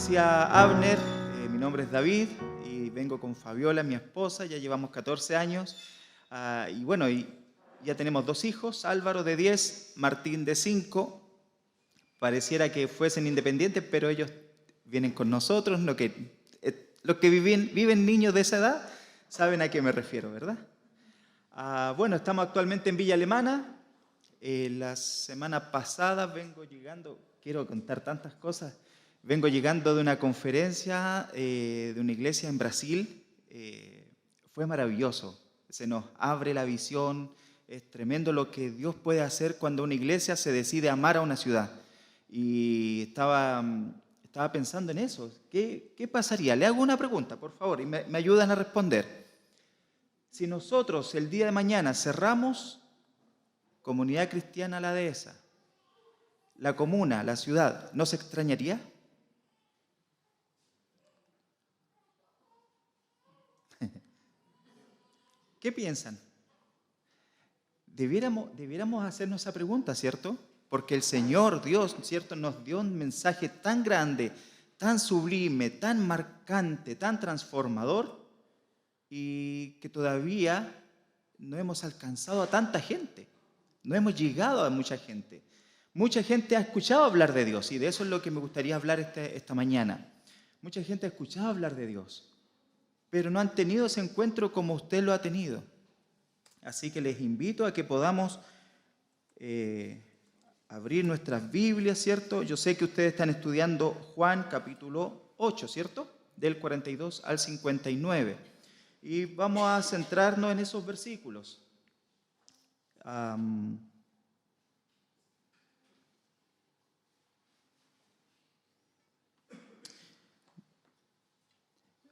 decía Abner, mi nombre es David y vengo con Fabiola, mi esposa, ya llevamos 14 años. Y ya tenemos 2 hijos, Álvaro de 10, Martín de 5. Pareciera que fuesen independientes, pero ellos vienen con nosotros. Los que viven niños de esa edad saben a qué me refiero, ¿verdad? Estamos actualmente en Villa Alemana. La semana pasada vengo llegando, quiero contar tantas cosas, vengo llegando de una conferencia de una iglesia en Brasil. Fue maravilloso, se nos abre la visión, es tremendo lo que Dios puede hacer cuando una iglesia se decide amar a una ciudad. Y estaba pensando en eso, ¿qué pasaría? Le hago una pregunta, por favor, y me ayudan a responder. Si nosotros el día de mañana cerramos Comunidad Cristiana La Dehesa, la comuna, la ciudad, ¿no se extrañaría? ¿Qué piensan? Debiéramos hacernos esa pregunta, ¿cierto? Porque el Señor Dios, ¿cierto?, nos dio un mensaje tan grande, tan sublime, tan marcante, tan transformador, y que todavía no hemos alcanzado a tanta gente. No hemos llegado a mucha gente. Mucha gente ha escuchado hablar de Dios, y de eso es lo que me gustaría hablar esta mañana. Mucha gente ha escuchado hablar de Dios, pero no han tenido ese encuentro como usted lo ha tenido. Así que les invito a que podamos abrir nuestras Biblias, ¿cierto? Yo sé que ustedes están estudiando Juan capítulo 8, ¿cierto? Del 42 al 59. Y vamos a centrarnos en esos versículos.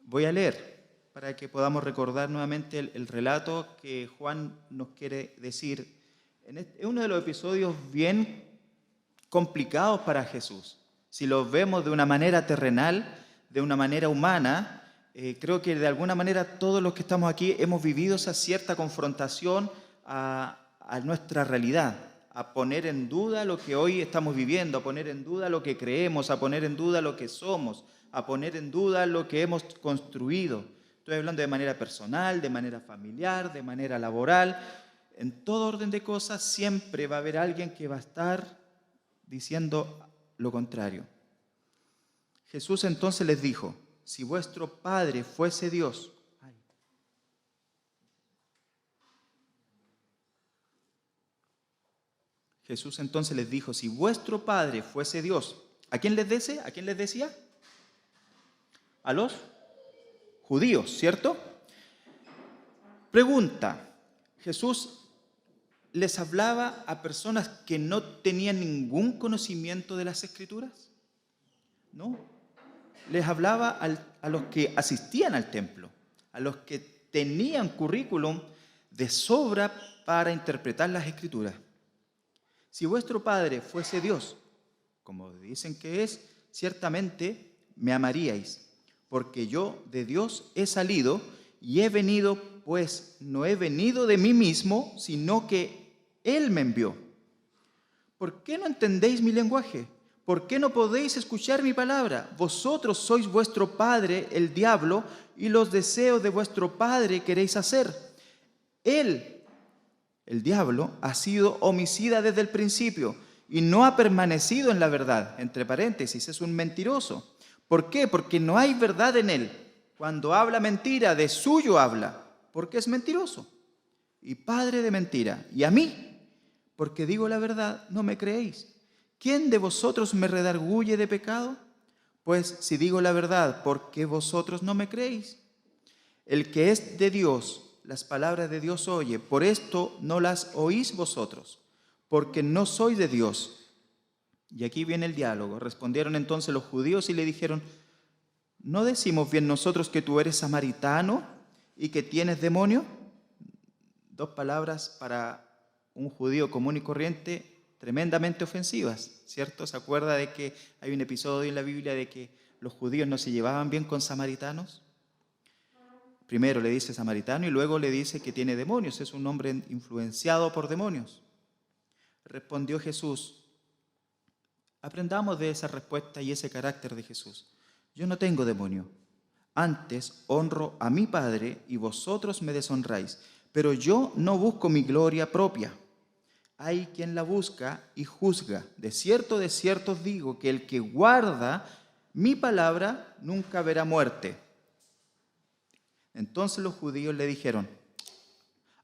Voy a leer para que podamos recordar nuevamente el relato que Juan nos quiere decir. Es uno de los episodios bien complicados para Jesús. Si los vemos de una manera terrenal, de una manera humana, creo que de alguna manera todos los que estamos aquí hemos vivido esa cierta confrontación a nuestra realidad, a poner en duda lo que hoy estamos viviendo, a poner en duda lo que creemos, a poner en duda lo que somos, a poner en duda lo que hemos construido. Estoy hablando de manera personal, de manera familiar, de manera laboral. En todo orden de cosas siempre va a haber alguien que va a estar diciendo lo contrario. Jesús entonces les dijo: si vuestro Padre fuese Dios. Jesús entonces les dijo: si vuestro Padre fuese Dios. ¿A quién les decía? ¿A quién les decía? A los judíos, ¿cierto? Pregunta: ¿Jesús les hablaba a personas que no tenían ningún conocimiento de las Escrituras? No. Les hablaba a los que asistían al templo, a los que tenían currículum de sobra para interpretar las Escrituras. Si vuestro Padre fuese Dios, como dicen que es, ciertamente me amaríais, porque yo de Dios he salido y he venido, pues no he venido de mí mismo, sino que Él me envió. ¿Por qué no entendéis mi lenguaje? ¿Por qué no podéis escuchar mi palabra? Vosotros sois vuestro padre, el diablo, y los deseos de vuestro padre queréis hacer. Él, el diablo, ha sido homicida desde el principio y no ha permanecido en la verdad. Entre paréntesis, es un mentiroso. ¿Por qué? Porque no hay verdad en él. Cuando habla mentira, de suyo habla, porque es mentiroso y padre de mentira. Y a mí, porque digo la verdad, no me creéis. ¿Quién de vosotros me redarguye de pecado? Pues si digo la verdad, ¿por qué vosotros no me creéis? El que es de Dios, las palabras de Dios oye, por esto no las oís vosotros, porque no sois de Dios. Y aquí viene el diálogo. Respondieron entonces los judíos y le dijeron: ¿no decimos bien nosotros que tú eres samaritano y que tienes demonio? 2 palabras para un judío común y corriente tremendamente ofensivas, ¿cierto? ¿Se acuerda de que hay un episodio en la Biblia de que los judíos no se llevaban bien con samaritanos? Primero le dice samaritano y luego le dice que tiene demonios, es un hombre influenciado por demonios. Respondió Jesús. Aprendamos de esa respuesta y ese carácter de Jesús. Yo no tengo demonio. Antes honro a mi Padre y vosotros me deshonráis. Pero yo no busco mi gloria propia. Hay quien la busca y juzga. De cierto os digo que el que guarda mi palabra nunca verá muerte. Entonces los judíos le dijeron: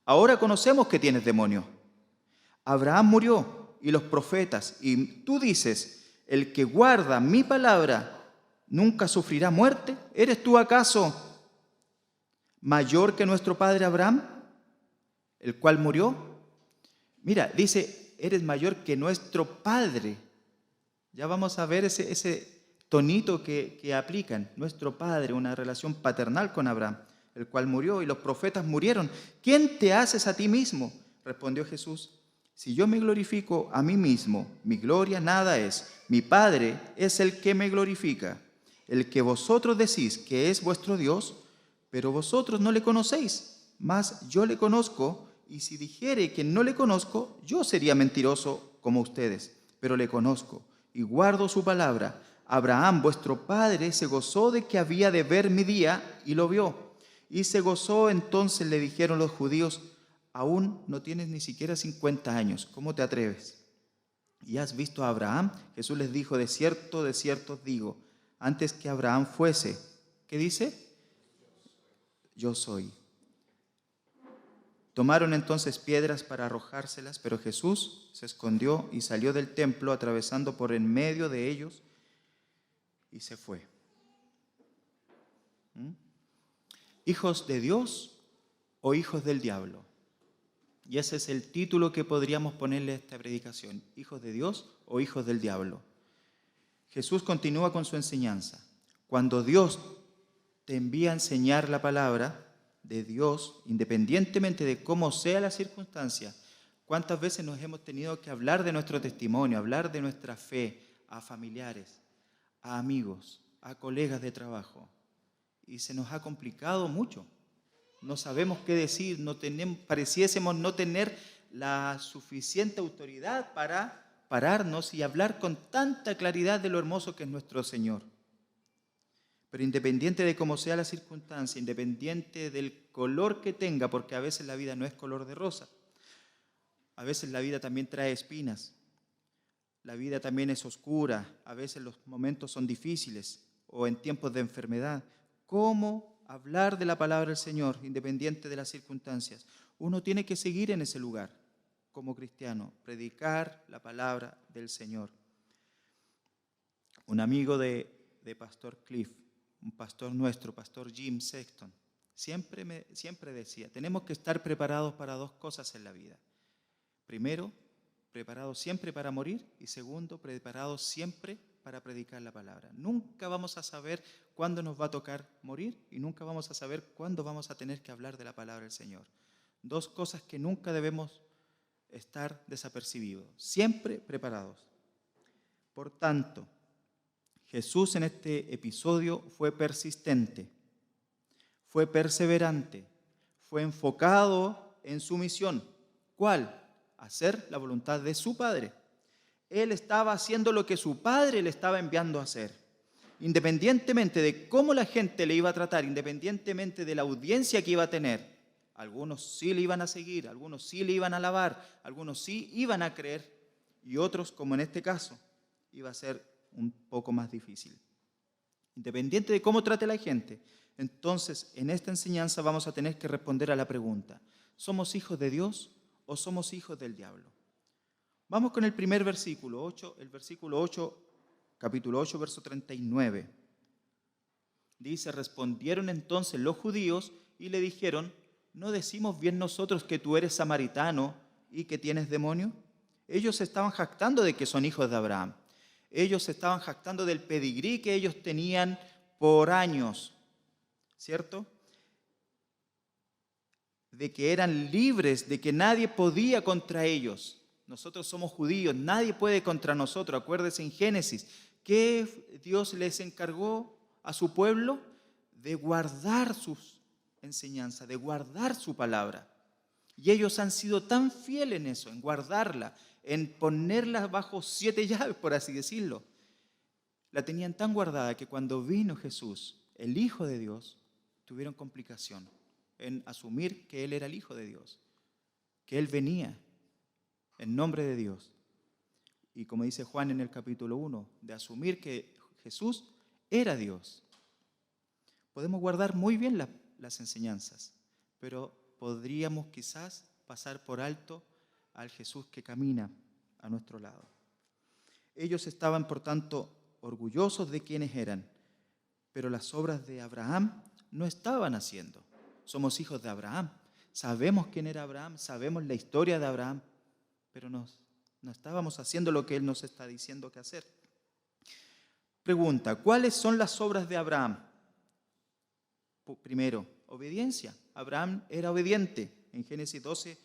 ahora conocemos que tienes demonio. Abraham murió y los profetas, y tú dices: el que guarda mi palabra nunca sufrirá muerte. ¿Eres tú acaso mayor que nuestro padre Abraham, el cual murió? Mira, dice, eres mayor que nuestro padre. Ya vamos a ver ese tonito que aplican. Nuestro padre, una relación paternal con Abraham, el cual murió y los profetas murieron. ¿Quién te haces a ti mismo? Respondió Jesús: si yo me glorifico a mí mismo, mi gloria nada es. Mi Padre es el que me glorifica, el que vosotros decís que es vuestro Dios, pero vosotros no le conocéis, mas yo le conozco. Y si dijere que no le conozco, yo sería mentiroso como ustedes, pero le conozco y guardo su palabra. Abraham, vuestro padre, se gozó de que había de ver mi día y lo vio. Y se gozó. Entonces le dijeron los judíos: aún no tienes ni siquiera 50 años, ¿cómo te atreves? ¿Y has visto a Abraham? Jesús les dijo: de cierto os digo, antes que Abraham fuese, ¿qué dice? Yo soy. Tomaron entonces piedras para arrojárselas, pero Jesús se escondió y salió del templo atravesando por en medio de ellos y se fue. ¿Hijos de Dios o hijos del diablo? Y ese es el título que podríamos ponerle a esta predicación: ¿hijos de Dios o hijos del diablo? Jesús continúa con su enseñanza. Cuando Dios te envía a enseñar la palabra de Dios, independientemente de cómo sea la circunstancia, ¿cuántas veces nos hemos tenido que hablar de nuestro testimonio, hablar de nuestra fe a familiares, a amigos, a colegas de trabajo? Y se nos ha complicado mucho. No sabemos qué decir, pareciésemos no tener la suficiente autoridad para pararnos y hablar con tanta claridad de lo hermoso que es nuestro Señor. Pero independiente de cómo sea la circunstancia, independiente del color que tenga, porque a veces la vida no es color de rosa, a veces la vida también trae espinas, la vida también es oscura, a veces los momentos son difíciles o en tiempos de enfermedad. ¿Cómo hablar de la palabra del Señor, independiente de las circunstancias? Uno tiene que seguir en ese lugar como cristiano, predicar la palabra del Señor. Un amigo de Pastor Cliff, un pastor nuestro, Pastor Jim Sexton, siempre decía: tenemos que estar preparados para dos cosas en la vida. Primero, preparados siempre para morir, y segundo, preparados siempre para predicar la palabra. Nunca vamos a saber cuándo nos va a tocar morir y nunca vamos a saber cuándo vamos a tener que hablar de la palabra del Señor. Dos cosas que nunca debemos estar desapercibidos, siempre preparados. Por tanto, Jesús en este episodio fue persistente, fue perseverante, fue enfocado en su misión. ¿Cuál? Hacer la voluntad de su Padre. Él estaba haciendo lo que su Padre le estaba enviando a hacer. Independientemente de cómo la gente le iba a tratar, independientemente de la audiencia que iba a tener, algunos sí le iban a seguir, algunos sí le iban a alabar, algunos sí iban a creer, y otros, como en este caso, iba a ser un poco más difícil. Independiente de cómo trate la gente, entonces en esta enseñanza vamos a tener que responder a la pregunta: ¿somos hijos de Dios o somos hijos del diablo? Vamos con el primer versículo, el versículo 8, capítulo 8, verso 39. Dice: respondieron entonces los judíos y le dijeron: ¿no decimos bien nosotros que tú eres samaritano y que tienes demonio? Ellos se estaban jactando de que son hijos de Abraham. Ellos se estaban jactando del pedigrí que ellos tenían por años, ¿cierto? De que eran libres, de que nadie podía contra ellos. Nosotros somos judíos, nadie puede contra nosotros. Acuérdense en Génesis, que Dios les encargó a su pueblo de guardar sus enseñanzas, de guardar su palabra. Y ellos han sido tan fieles en eso, en guardarla, en ponerla bajo 7 llaves, por así decirlo. la tenían tan guardada que cuando vino Jesús, el Hijo de Dios, tuvieron complicación en asumir que Él era el Hijo de Dios, que Él venía en nombre de Dios. Y como dice Juan en el capítulo 1, de asumir que Jesús era Dios. Podemos guardar muy bien las enseñanzas, pero podríamos quizás pasar por alto al Jesús que camina a nuestro lado. Ellos estaban, por tanto, orgullosos de quienes eran, pero las obras de Abraham no estaban haciendo. Somos hijos de Abraham, sabemos quién era Abraham, sabemos la historia de Abraham, pero no estábamos haciendo lo que él nos está diciendo que hacer. Pregunta, ¿cuáles son las obras de Abraham? Primero, obediencia. Abraham era obediente. En Génesis 12,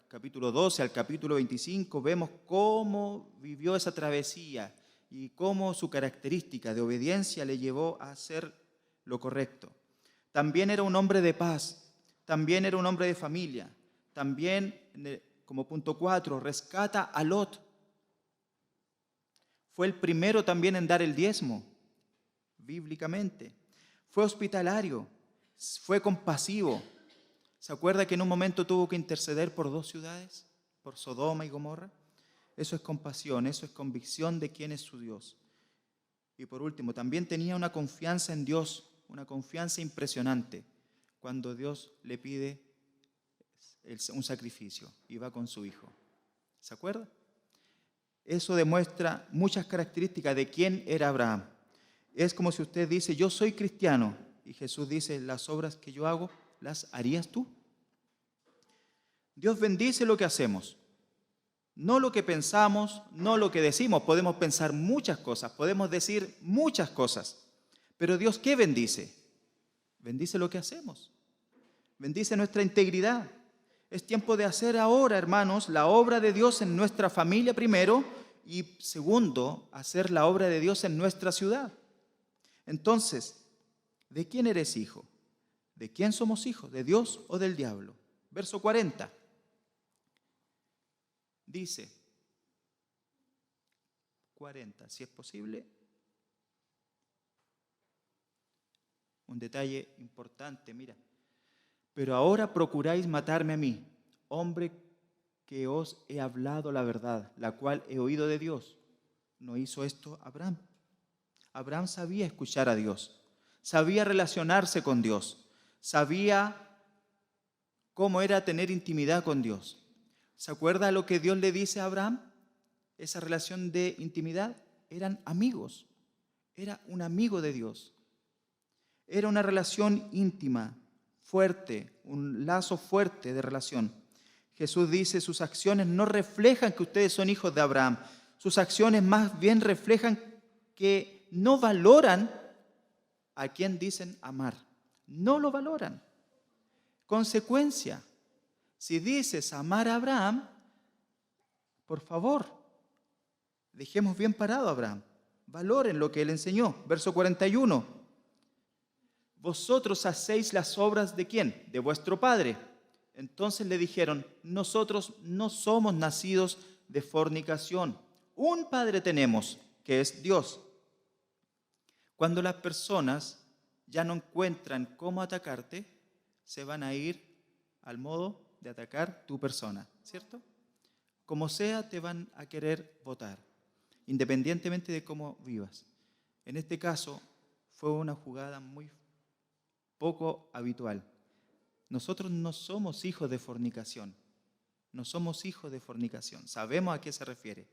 capítulo 12 al capítulo 25, vemos cómo vivió esa travesía y cómo su característica de obediencia le llevó a hacer lo correcto. También era un hombre de paz, también era un hombre de familia, también, como punto 4, rescata a Lot. Fue el primero también en dar el diezmo, bíblicamente. Fue hospitalario, fue compasivo. ¿Se acuerda que en un momento tuvo que interceder por 2 ciudades? Por Sodoma y Gomorra. Eso es compasión, eso es convicción de quién es su Dios. Y por último, también tenía una confianza en Dios, una confianza impresionante, cuando Dios le pide un sacrificio y va con su hijo. ¿Se acuerda? Eso demuestra muchas características de quién era Abraham. Es como si usted dice, yo soy cristiano, y Jesús dice, las obras que yo hago, ¿las harías tú? Dios bendice lo que hacemos, no lo que pensamos, no lo que decimos. Podemos pensar muchas cosas, podemos decir muchas cosas, pero Dios, ¿qué bendice? Bendice lo que hacemos, bendice nuestra integridad. Es tiempo de hacer ahora, hermanos, la obra de Dios en nuestra familia primero, y segundo, hacer la obra de Dios en nuestra ciudad. Entonces, ¿de quién eres hijo? ¿De quién somos hijos? ¿De Dios o del diablo? Verso 40. Dice, 40, si es posible, un detalle importante, mira. Pero ahora procuráis matarme a mí, hombre que os he hablado la verdad, la cual he oído de Dios. ¿No hizo esto Abraham? Abraham sabía escuchar a Dios, sabía relacionarse con Dios, sabía cómo era tener intimidad con Dios. ¿Se acuerda lo que Dios le dice a Abraham? Esa relación de intimidad, eran amigos, era un amigo de Dios. Era una relación íntima, fuerte, un lazo fuerte de relación. Jesús dice, sus acciones no reflejan que ustedes son hijos de Abraham. Sus acciones más bien reflejan que no valoran a quien dicen amar. No lo valoran. Consecuencia, si dices amar a Abraham, por favor, dejemos bien parado a Abraham. Valoren lo que él enseñó. Verso 41. Vosotros hacéis las obras ¿de quién? De vuestro padre. Entonces le dijeron, nosotros no somos nacidos de fornicación. Un padre tenemos, que es Dios. Cuando las personas ya no encuentran cómo atacarte, se van a ir al modo de atacar tu persona, ¿cierto? Como sea, te van a querer votar, independientemente de cómo vivas. En este caso, fue una jugada muy poco habitual. Nosotros no somos hijos de fornicación, no somos hijos de fornicación. Sabemos a qué se refiere.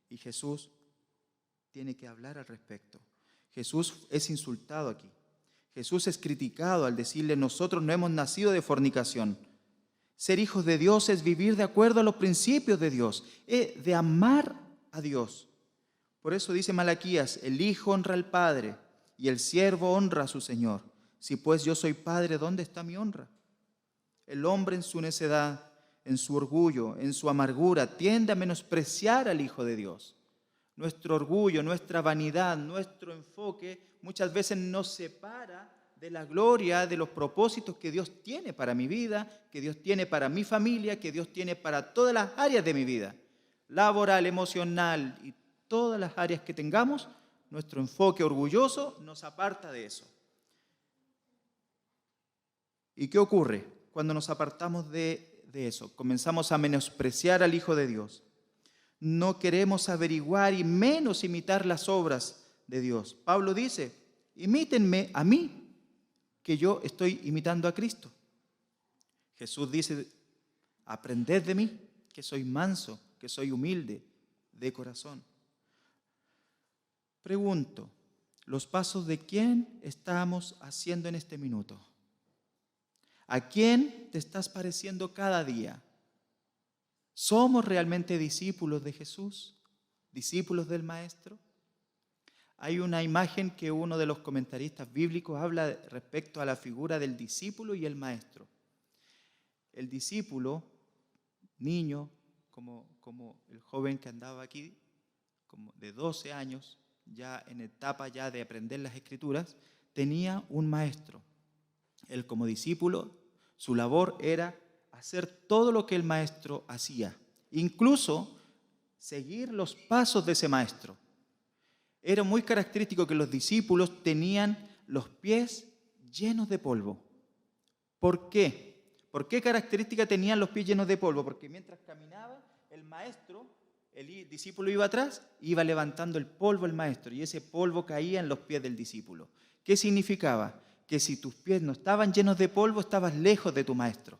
Y Jesús tiene que hablar al respecto. Jesús es insultado aquí. Jesús es criticado al decirle, nosotros no hemos nacido de fornicación. Ser hijos de Dios es vivir de acuerdo a los principios de Dios, de amar a Dios. Por eso dice Malaquías, el hijo honra al padre y el siervo honra a su señor. Si pues yo soy padre, ¿dónde está mi honra? El hombre en su necedad, en su orgullo, en su amargura, tiende a menospreciar al Hijo de Dios. Nuestro orgullo, nuestra vanidad, nuestro enfoque muchas veces nos separa de la gloria, de los propósitos que Dios tiene para mi vida, que Dios tiene para mi familia, que Dios tiene para todas las áreas de mi vida, laboral, emocional y todas las áreas que tengamos, nuestro enfoque orgulloso nos aparta de eso. ¿Y qué ocurre cuando nos apartamos de eso? Comenzamos a menospreciar al Hijo de Dios. No queremos averiguar y menos imitar las obras de Dios. Pablo dice, imítenme a mí, que yo estoy imitando a Cristo. Jesús dice, aprended de mí, que soy manso, que soy humilde de corazón. Pregunto, ¿los pasos de quién estamos haciendo en este minuto? ¿A quién te estás pareciendo cada día? ¿Somos realmente discípulos de Jesús? ¿Discípulos del Maestro? Hay una imagen que uno de los comentaristas bíblicos habla respecto a la figura del discípulo y el Maestro. El discípulo, niño, como el joven que andaba aquí, como de 12 años, ya en etapa ya de aprender las Escrituras, tenía un maestro. Él como discípulo, su labor era hacer todo lo que el maestro hacía, incluso seguir los pasos de ese maestro. Era muy característico que los discípulos tenían los pies llenos de polvo. ¿Por qué? ¿Por qué característica tenían los pies llenos de polvo? Porque mientras caminaba el maestro, el discípulo iba atrás, iba levantando el polvo el maestro, y ese polvo caía en los pies del discípulo. ¿Qué significaba? Que si tus pies no estaban llenos de polvo, estabas lejos de tu maestro.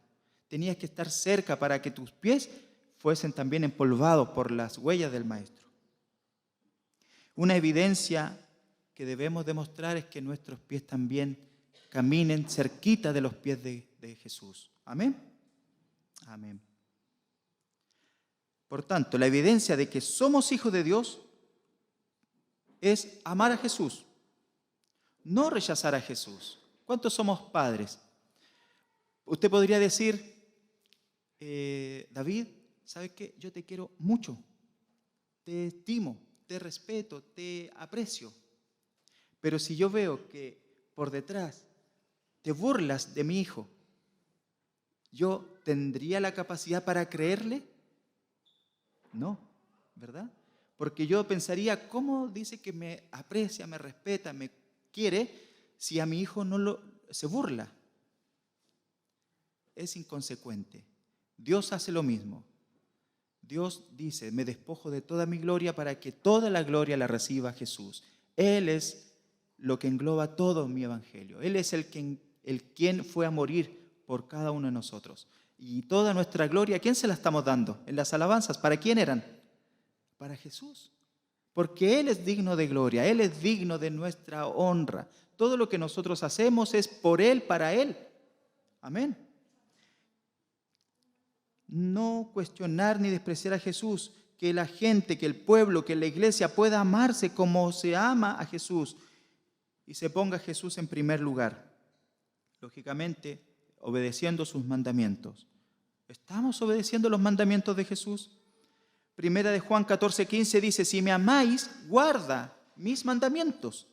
Tenías que estar cerca para que tus pies fuesen también empolvados por las huellas del maestro. Una evidencia que debemos demostrar es que nuestros pies también caminen cerquita de los pies de Jesús. Amén. Amén. Por tanto, la evidencia de que somos hijos de Dios es amar a Jesús, no rechazar a Jesús. ¿Cuántos somos padres? Usted podría decir, David, ¿sabes qué? Yo te quiero mucho, te estimo, te respeto, te aprecio. Pero si yo veo que por detrás te burlas de mi hijo, ¿yo tendría la capacidad para creerle? No, ¿verdad? Porque yo pensaría, ¿cómo dice que me aprecia, me respeta, me quiere si a mi hijo se burla? Es inconsecuente. Dios hace lo mismo. Dios dice, me despojo de toda mi gloria para que toda la gloria la reciba Jesús. Él es lo que engloba todo mi evangelio. Él es el quien fue a morir por cada uno de nosotros. Y toda nuestra gloria, ¿a quién se la estamos dando? En las alabanzas, ¿para quién eran? Para Jesús. Porque Él es digno de gloria, Él es digno de nuestra honra. Todo lo que nosotros hacemos es por Él, para Él. Amén. No cuestionar ni despreciar a Jesús, que la gente, que el pueblo, que la iglesia pueda amarse como se ama a Jesús y se ponga a Jesús en primer lugar. Lógicamente, obedeciendo sus mandamientos. ¿Estamos obedeciendo los mandamientos de Jesús? Primera de Juan 14:15 dice, si me amáis, guarda mis mandamientos.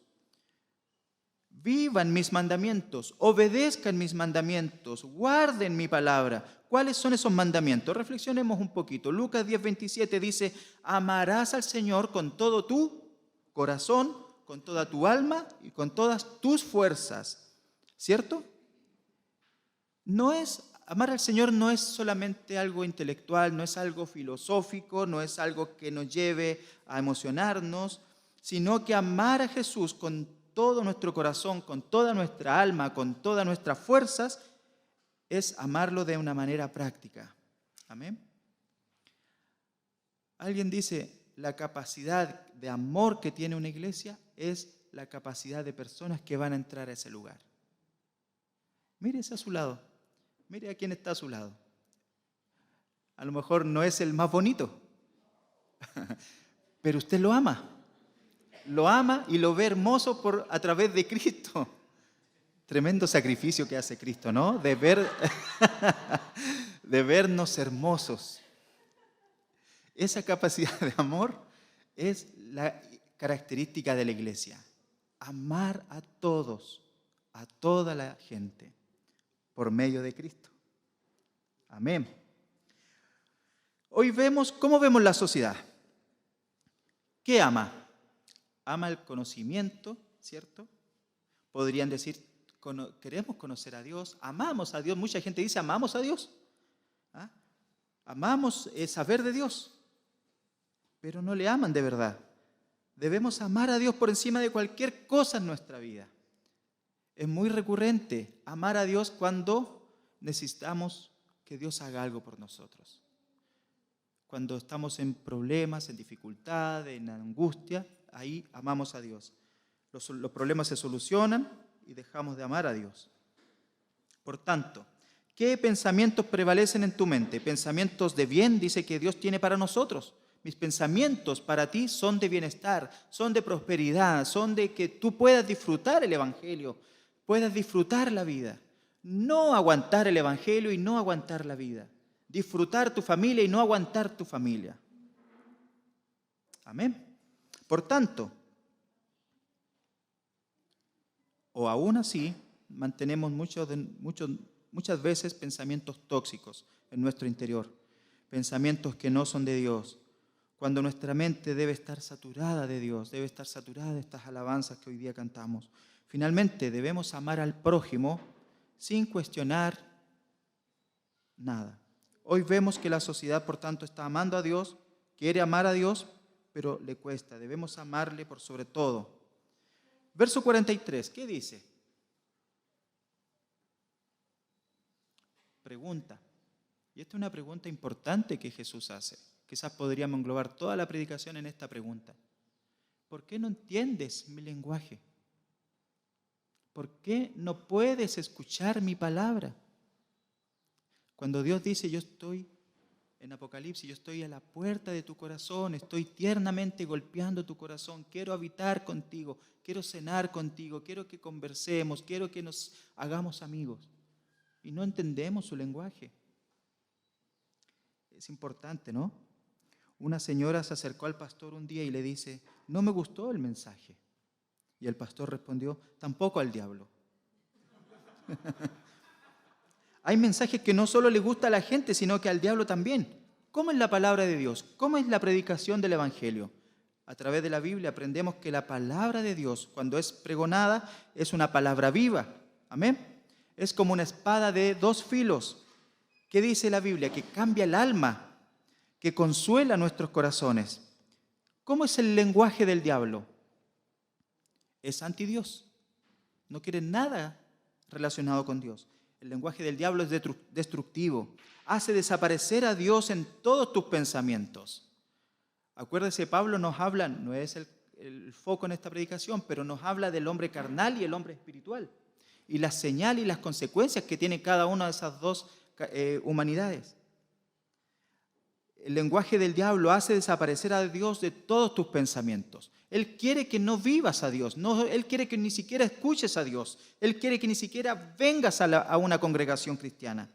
Vivan mis mandamientos, obedezcan mis mandamientos, guarden mi palabra. ¿Cuáles son esos mandamientos? Reflexionemos un poquito. Lucas 10:27 dice, amarás al Señor con todo tu corazón, con toda tu alma y con todas tus fuerzas. ¿Cierto? Amar al Señor no es solamente algo intelectual, no es algo filosófico, no es algo que nos lleve a emocionarnos, sino que amar a Jesús con todo nuestro corazón, con toda nuestra alma, con todas nuestras fuerzas, es amarlo de una manera práctica. Amén. Alguien dice, la capacidad de amor que tiene una iglesia es la capacidad de personas que van a entrar a ese lugar. Mírese a su lado, mire a quién está a su lado. A lo mejor no es el más bonito, pero usted lo ama y lo ve hermoso a través de Cristo. Tremendo sacrificio que hace Cristo, ¿no? De vernos hermosos. Esa capacidad de amor es la característica de la iglesia. Amar a todos, a toda la gente, por medio de Cristo. Amén. Hoy ¿cómo vemos la sociedad? ¿Qué ama? ama el conocimiento, ¿cierto? Podrían decir, queremos conocer a Dios, amamos a Dios. Mucha gente dice, amamos a Dios. ¿Ah? Amamos saber de Dios, pero no le aman de verdad. Debemos amar a Dios por encima de cualquier cosa en nuestra vida. Es muy recurrente amar a Dios cuando necesitamos que Dios haga algo por nosotros. Cuando estamos en problemas, en dificultad, en angustia, ahí amamos a Dios. Los problemas se solucionan y dejamos de amar a Dios. Por tanto, ¿qué pensamientos prevalecen en tu mente? Pensamientos de bien, dice que Dios tiene para nosotros. Mis pensamientos para ti son de bienestar, son de prosperidad, son de que tú puedas disfrutar el Evangelio, puedas disfrutar la vida. No aguantar el Evangelio y no aguantar la vida. Disfrutar tu familia y no aguantar tu familia. Amén. Por tanto, o aún así, mantenemos muchas veces pensamientos tóxicos en nuestro interior, pensamientos que no son de Dios, cuando nuestra mente debe estar saturada de Dios, debe estar saturada de estas alabanzas que hoy día cantamos. Finalmente, debemos amar al prójimo sin cuestionar nada. Hoy vemos que la sociedad, por tanto, está amando a Dios, quiere amar a Dios, pero le cuesta. Debemos amarle por sobre todo. Verso 43, ¿qué dice? Pregunta. Y esta es una pregunta importante que Jesús hace. Quizás podríamos englobar toda la predicación en esta pregunta. ¿Por qué no entiendes mi lenguaje? ¿Por qué no puedes escuchar mi palabra? Cuando Dios dice, yo estoy en Apocalipsis, yo estoy a la puerta de tu corazón, estoy tiernamente golpeando tu corazón, quiero habitar contigo, quiero cenar contigo, quiero que conversemos, quiero que nos hagamos amigos. Y no entendemos su lenguaje. Es importante, ¿no? Una señora se acercó al pastor un día y le dice, no me gustó el mensaje. Y el pastor respondió, tampoco al diablo. Hay mensajes que no solo le gusta a la gente, sino que al diablo también. ¿Cómo es la palabra de Dios? ¿Cómo es la predicación del Evangelio? A través de la Biblia aprendemos que la palabra de Dios, cuando es pregonada, es una palabra viva. Amén. Es como una espada de dos filos. ¿Qué dice la Biblia? Que cambia el alma, que consuela nuestros corazones. ¿Cómo es el lenguaje del diablo? Es anti-Dios. No quiere nada relacionado con Dios. El lenguaje del diablo es destructivo. Hace desaparecer a Dios en todos tus pensamientos. Acuérdese, Pablo nos habla, no es el foco en esta predicación, pero nos habla del hombre carnal y el hombre espiritual. Y las señales y las consecuencias que tiene cada una de esas dos humanidades. El lenguaje del diablo hace desaparecer a Dios de todos tus pensamientos. Él quiere que no vivas a Dios, Él quiere que ni siquiera escuches a Dios, Él quiere que ni siquiera vengas a una congregación cristiana.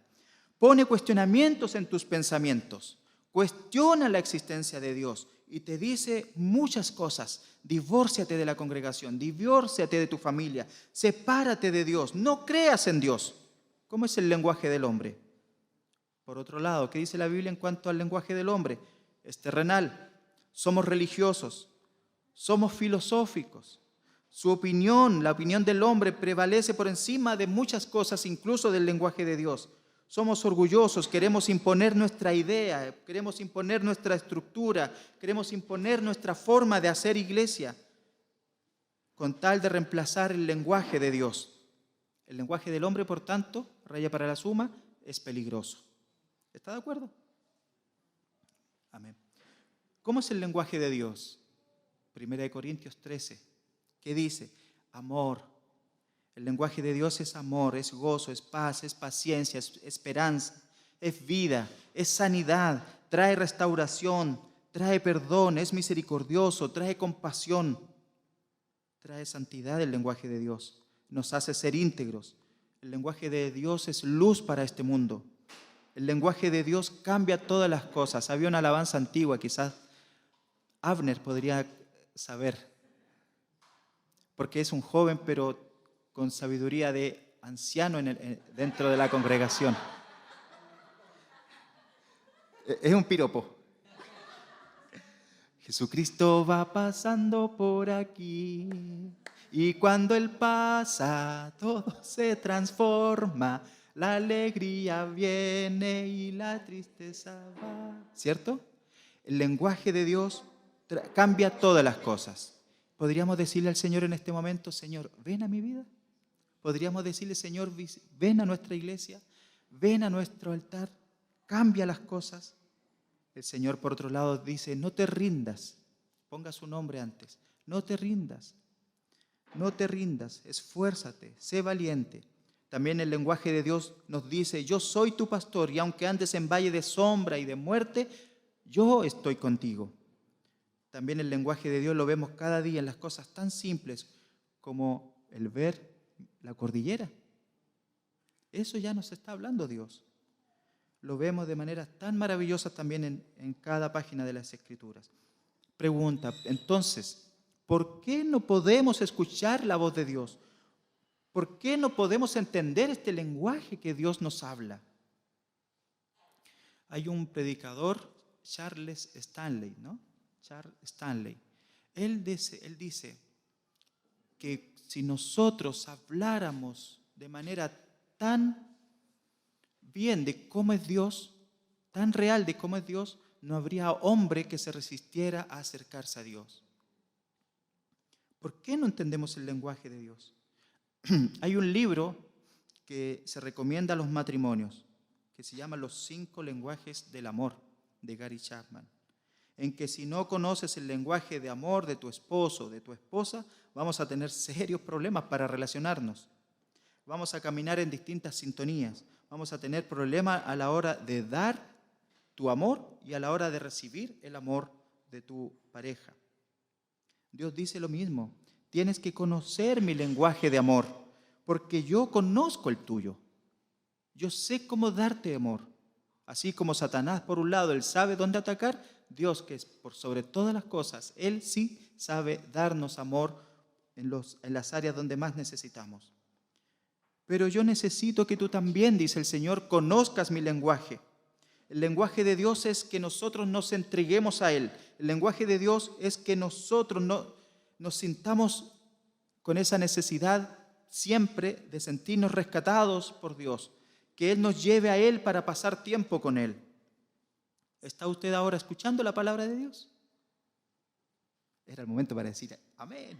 Pone cuestionamientos en tus pensamientos, cuestiona la existencia de Dios y te dice muchas cosas. Divórciate de la congregación, divórciate de tu familia, sepárate de Dios, no creas en Dios. ¿Cómo es el lenguaje del hombre? Por otro lado, ¿qué dice la Biblia en cuanto al lenguaje del hombre? Es terrenal, somos religiosos, somos filosóficos. Su opinión, la opinión del hombre prevalece por encima de muchas cosas, incluso del lenguaje de Dios. Somos orgullosos, queremos imponer nuestra idea, queremos imponer nuestra estructura, queremos imponer nuestra forma de hacer iglesia, con tal de reemplazar el lenguaje de Dios. El lenguaje del hombre, por tanto, raya para la suma, es peligroso. ¿Está de acuerdo? Amén. ¿Cómo es el lenguaje de Dios? 1 Corintios 13. ¿Qué dice? Amor. El lenguaje de Dios es amor, es gozo, es paz, es paciencia, es esperanza, es vida, es sanidad, trae restauración, trae perdón, es misericordioso, trae compasión, trae santidad el lenguaje de Dios. Nos hace ser íntegros. El lenguaje de Dios es luz para este mundo. El lenguaje de Dios cambia todas las cosas. Había una alabanza antigua, quizás Abner podría saber, porque es un joven, pero con sabiduría de anciano dentro de la congregación. Es un piropo. Jesucristo va pasando por aquí y cuando Él pasa todo se transforma, la alegría viene y la tristeza va. ¿Cierto? El lenguaje de Dios cambia todas las cosas. ¿Podríamos decirle al Señor en este momento, Señor, ven a mi vida? ¿Podríamos decirle, Señor, ven a nuestra iglesia, ven a nuestro altar, cambia las cosas? El Señor, por otro lado, dice, no te rindas. Ponga su nombre antes. No te rindas. No te rindas. Esfuérzate. Sé valiente. También el lenguaje de Dios nos dice, yo soy tu pastor y aunque andes en valle de sombra y de muerte, yo estoy contigo. También el lenguaje de Dios lo vemos cada día en las cosas tan simples como el ver la cordillera. Eso ya nos está hablando Dios. Lo vemos de manera tan maravillosa también en cada página de las Escrituras. Pregunta, entonces, ¿por qué no podemos escuchar la voz de Dios? ¿Por qué no podemos entender este lenguaje que Dios nos habla? Hay un predicador, Charles Stanley, ¿no? Charles Stanley. Él dice que si nosotros habláramos de manera tan bien de cómo es Dios, tan real de cómo es Dios, no habría hombre que se resistiera a acercarse a Dios. ¿Por qué no entendemos el lenguaje de Dios? Hay un libro que se recomienda a los matrimonios, que se llama Los 5 lenguajes del amor, de Gary Chapman, en que si no conoces el lenguaje de amor de tu esposo o de tu esposa, vamos a tener serios problemas para relacionarnos. Vamos a caminar en distintas sintonías. Vamos a tener problemas a la hora de dar tu amor y a la hora de recibir el amor de tu pareja. Dios dice lo mismo. Tienes que conocer mi lenguaje de amor, porque yo conozco el tuyo. Yo sé cómo darte amor. Así como Satanás, por un lado, él sabe dónde atacar, Dios, que es por sobre todas las cosas, Él sí sabe darnos amor en las áreas donde más necesitamos. Pero yo necesito que tú también, dice el Señor, conozcas mi lenguaje. El lenguaje de Dios es que nosotros nos entreguemos a Él. El lenguaje de Dios es que nosotros nos sintamos con esa necesidad siempre de sentirnos rescatados por Dios. Que Él nos lleve a Él para pasar tiempo con Él. ¿Está usted ahora escuchando la palabra de Dios? Era el momento para decir amén.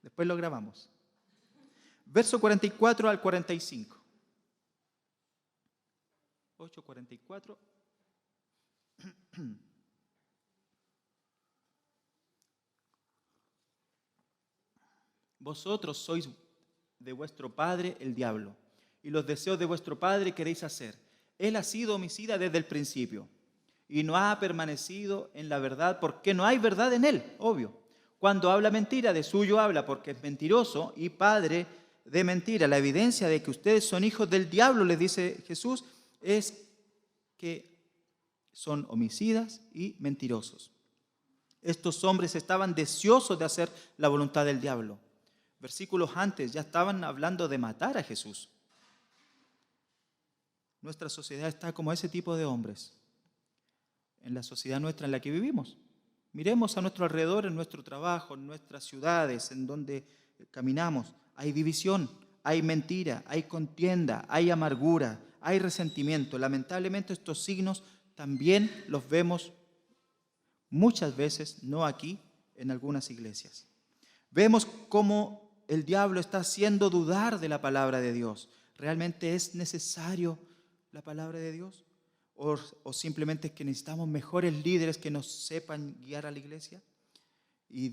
Después lo grabamos. Verso 44 al 45. 8:44. Vosotros sois de vuestro padre el diablo, y los deseos de vuestro padre queréis hacer. Él ha sido homicida desde el principio, y no ha permanecido en la verdad, porque no hay verdad en él, obvio. Cuando habla mentira, de suyo habla, porque es mentiroso y padre de mentira. La evidencia de que ustedes son hijos del diablo, les dice Jesús, es que son homicidas y mentirosos. Estos hombres estaban deseosos de hacer la voluntad del diablo. Versículos antes ya estaban hablando de matar a Jesús. Nuestra sociedad está como ese tipo de hombres. En la sociedad nuestra en la que vivimos. Miremos a nuestro alrededor, en nuestro trabajo, en nuestras ciudades, en donde caminamos. Hay división, hay mentira, hay contienda, hay amargura, hay resentimiento. Lamentablemente estos signos también los vemos muchas veces, no aquí, en algunas iglesias. Vemos cómo el diablo está haciendo dudar de la palabra de Dios. ¿Realmente es necesario la palabra de Dios? ¿O simplemente es que necesitamos mejores líderes que nos sepan guiar a la iglesia? Y el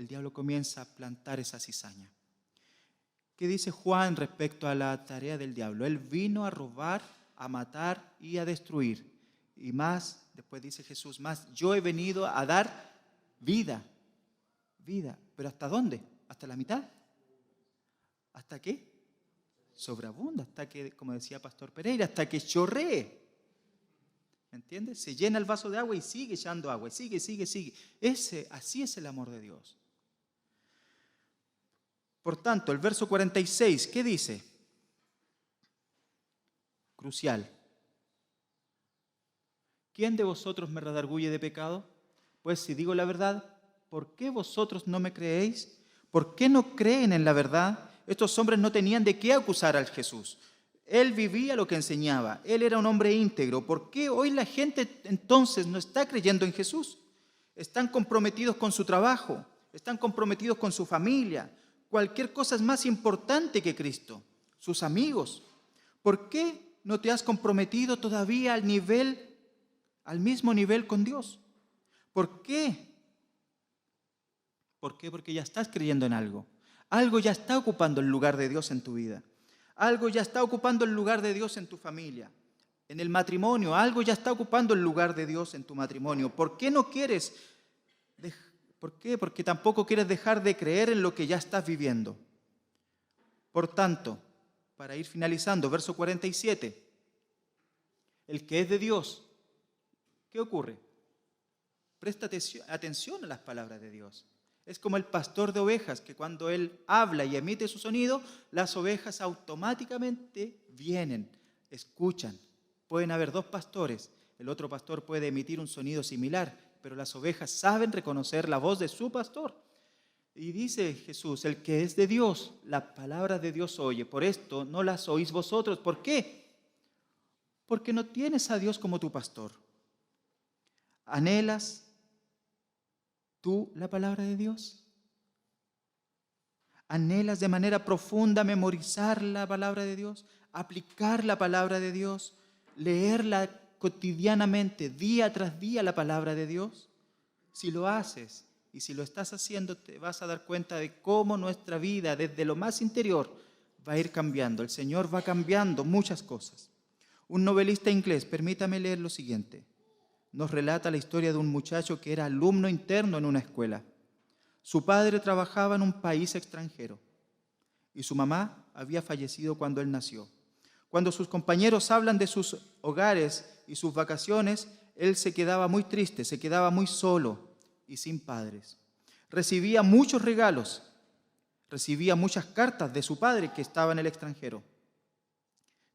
diablo comienza a plantar esa cizaña. ¿Qué dice Juan respecto a la tarea del diablo? Él vino a robar, a matar y a destruir. Y más, después dice Jesús, más yo he venido a dar vida. Vida. ¿Pero hasta dónde? ¿Hasta la mitad? ¿Hasta qué? Sobreabunda, hasta que, como decía Pastor Pereira, hasta que chorree. ¿Me entiendes? Se llena el vaso de agua y sigue echando agua, y sigue. Así es el amor de Dios. Por tanto, el verso 46, ¿qué dice? Crucial. ¿quién de vosotros me redarguye de pecado? Pues si digo la verdad, ¿por qué vosotros no me creéis? ¿Por qué no creen en la verdad? Estos hombres no tenían de qué acusar al Jesús. Él vivía lo que enseñaba. Él era un hombre íntegro. ¿Por qué hoy la gente entonces no está creyendo en Jesús? Están comprometidos con su trabajo, están comprometidos con su familia. Cualquier cosa es más importante que Cristo. Sus amigos. ¿Por qué no te has comprometido todavía al mismo nivel con Dios? ¿Por qué? ¿Por qué? Porque ya estás creyendo en algo. Algo ya está ocupando el lugar de Dios en tu vida. Algo ya está ocupando el lugar de Dios en tu familia. En el matrimonio, algo ya está ocupando el lugar de Dios en tu matrimonio. ¿Por qué no quieres? ¿Por qué? Porque tampoco quieres dejar de creer en lo que ya estás viviendo. Por tanto, para ir finalizando, verso 47. El que es de Dios, ¿qué ocurre? Presta atención a las palabras de Dios. Es como el pastor de ovejas, que cuando él habla y emite su sonido, las ovejas automáticamente vienen, escuchan. Pueden haber dos pastores, el otro pastor puede emitir un sonido similar, pero las ovejas saben reconocer la voz de su pastor. Y dice Jesús, el que es de Dios, la palabra de Dios oye. Por esto no las oís vosotros. ¿Por qué? Porque no tienes a Dios como tu pastor. ¿Anhelas tú la palabra de Dios? ¿Anhelas de manera profunda memorizar la palabra de Dios? ¿Aplicar la palabra de Dios? ¿Leerla cotidianamente, día tras día, la palabra de Dios? Si lo haces y si lo estás haciendo, te vas a dar cuenta de cómo nuestra vida desde lo más interior va a ir cambiando. El Señor va cambiando muchas cosas. Un novelista inglés, permítame leer lo siguiente. Nos relata la historia de un muchacho que era alumno interno en una escuela. Su padre trabajaba en un país extranjero y su mamá había fallecido cuando él nació. Cuando sus compañeros hablan de sus hogares y sus vacaciones, él se quedaba muy triste, se quedaba muy solo y sin padres. Recibía muchos regalos, recibía muchas cartas de su padre que estaba en el extranjero.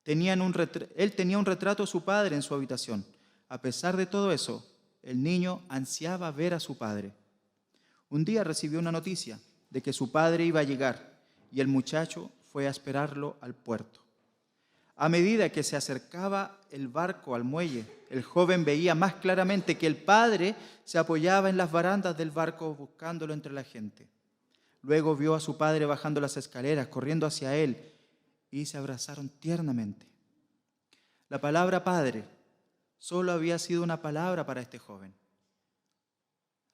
Él tenía un retrato de su padre en su habitación. A pesar de todo eso, el niño ansiaba ver a su padre. Un día recibió una noticia de que su padre iba a llegar y el muchacho fue a esperarlo al puerto. A medida que se acercaba el barco al muelle, el joven veía más claramente que el padre se apoyaba en las barandas del barco buscándolo entre la gente. Luego vio a su padre bajando las escaleras, corriendo hacia él, y se abrazaron tiernamente. La palabra padre solo había sido una palabra para este joven.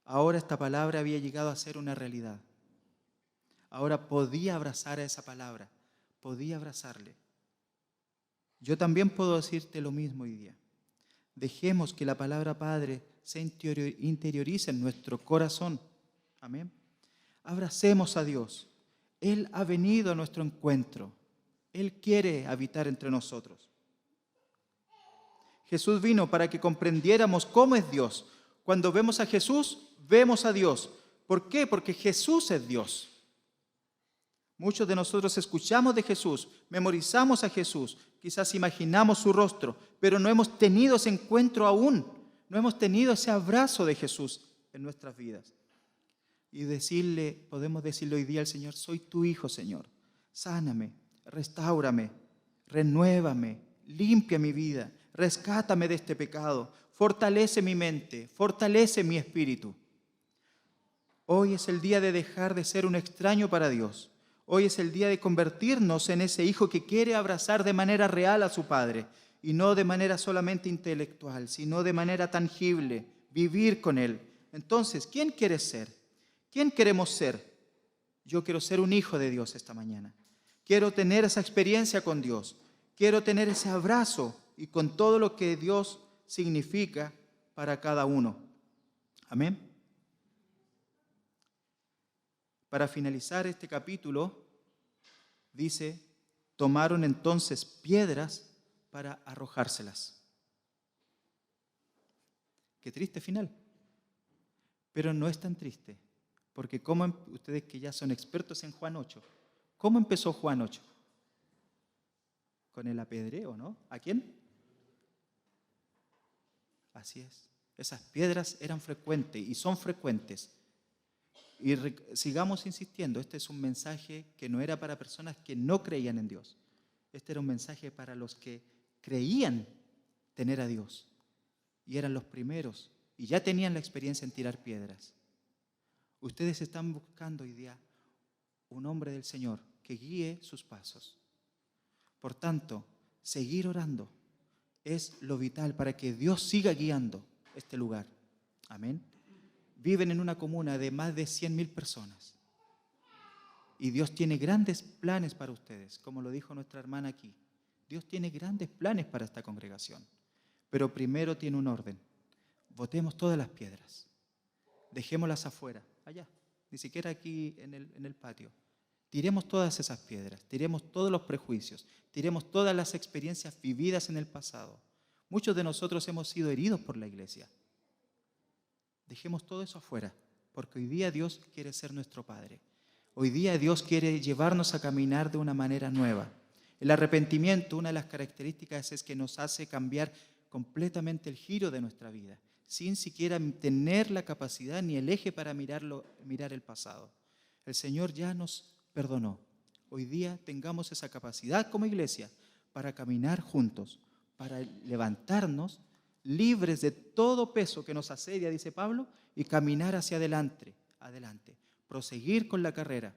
Ahora esta palabra había llegado a ser una realidad. Ahora podía abrazar a esa palabra, podía abrazarle. Yo también puedo decirte lo mismo hoy día. Dejemos que la palabra Padre se interiorice en nuestro corazón. Amén. Abracemos a Dios. Él ha venido a nuestro encuentro. Él quiere habitar entre nosotros. Jesús vino para que comprendiéramos cómo es Dios. Cuando vemos a Jesús, vemos a Dios. ¿Por qué? Porque Jesús es Dios. Muchos de nosotros escuchamos de Jesús, memorizamos a Jesús, quizás imaginamos su rostro, pero no hemos tenido ese encuentro aún, no hemos tenido ese abrazo de Jesús en nuestras vidas. Y podemos decirle hoy día al Señor, soy tu hijo, Señor, sáname, restáurame, renuévame, limpia mi vida, rescátame de este pecado, fortalece mi mente, fortalece mi espíritu. Hoy es el día de dejar de ser un extraño para Dios. Hoy es el día de convertirnos en ese hijo que quiere abrazar de manera real a su padre y no de manera solamente intelectual, sino de manera tangible, vivir con él. Entonces, ¿quién quieres ser? ¿Quién queremos ser? Yo quiero ser un hijo de Dios esta mañana. Quiero tener esa experiencia con Dios. Quiero tener ese abrazo y con todo lo que Dios significa para cada uno. Amén. Para finalizar este capítulo, dice, tomaron entonces piedras para arrojárselas. Qué triste final. Pero no es tan triste, porque como ustedes que ya son expertos en Juan 8, ¿cómo empezó Juan 8? Con el apedreo, ¿no? ¿A quién? Así es. Esas piedras eran frecuentes y son frecuentes. Y sigamos insistiendo, este es un mensaje que no era para personas que no creían en Dios. Este era un mensaje para los que creían tener a Dios. Y eran los primeros y ya tenían la experiencia en tirar piedras. Ustedes están buscando hoy día un hombre del Señor que guíe sus pasos. Por tanto, seguir orando es lo vital para que Dios siga guiando este lugar. Amén. Viven en una comuna de más de 100.000 personas. Y Dios tiene grandes planes para ustedes, como lo dijo nuestra hermana aquí. Dios tiene grandes planes para esta congregación. Pero primero tiene un orden. Botemos todas las piedras. Dejémoslas afuera, allá, ni siquiera aquí en el patio. Tiremos todas esas piedras, tiremos todos los prejuicios, tiremos todas las experiencias vividas en el pasado. Muchos de nosotros hemos sido heridos por la iglesia. Dejemos todo eso afuera, porque hoy día Dios quiere ser nuestro Padre. Hoy día Dios quiere llevarnos a caminar de una manera nueva. El arrepentimiento, una de las características es que nos hace cambiar completamente el giro de nuestra vida, sin siquiera tener la capacidad ni el eje para mirar el pasado. El Señor ya nos perdonó. Hoy día tengamos esa capacidad como iglesia para caminar juntos, para levantarnos libres de todo peso que nos asedia, dice Pablo, y caminar hacia adelante, proseguir con la carrera,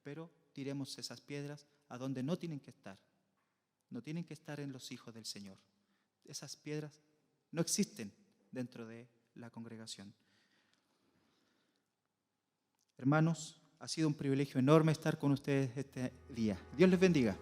pero tiremos esas piedras a donde no tienen que estar. No tienen que estar en los hijos del Señor. Esas piedras no existen dentro de la congregación. Hermanos, ha sido un privilegio enorme estar con ustedes este día. Dios les bendiga.